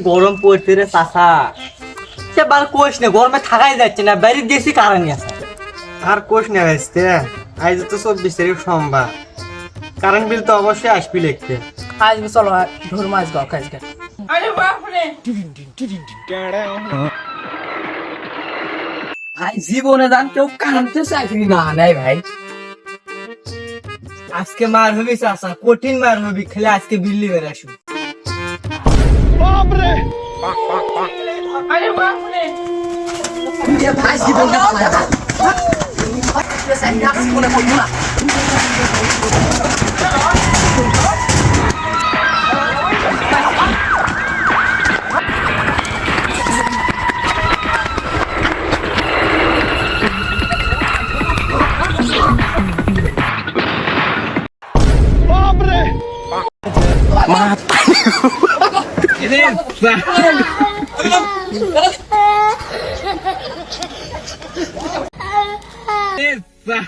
গরম পড়ছে রে চাচা, সে বার কোষ না, গরমে থাকাই যাচ্ছে না, বাইরে গেছি কারণ আছে। আর কোষ না আসতে, আজ তো 24 তারিখ সোমবার, কারেন্ট বিল তো অবশ্যই আসবি লিখতে। আজ চলো ঢোর মাছ গাও খাইজ গে। ভাই জীবনে দান কেউ কানতে চাকরি না নাই ভাই। আজকে মার হবি চাচা, কঠিন মার হবি, খেলে আজকে বিল্লি বেরাসু। ভাই জীবনে জীবনে করবো না। Essa!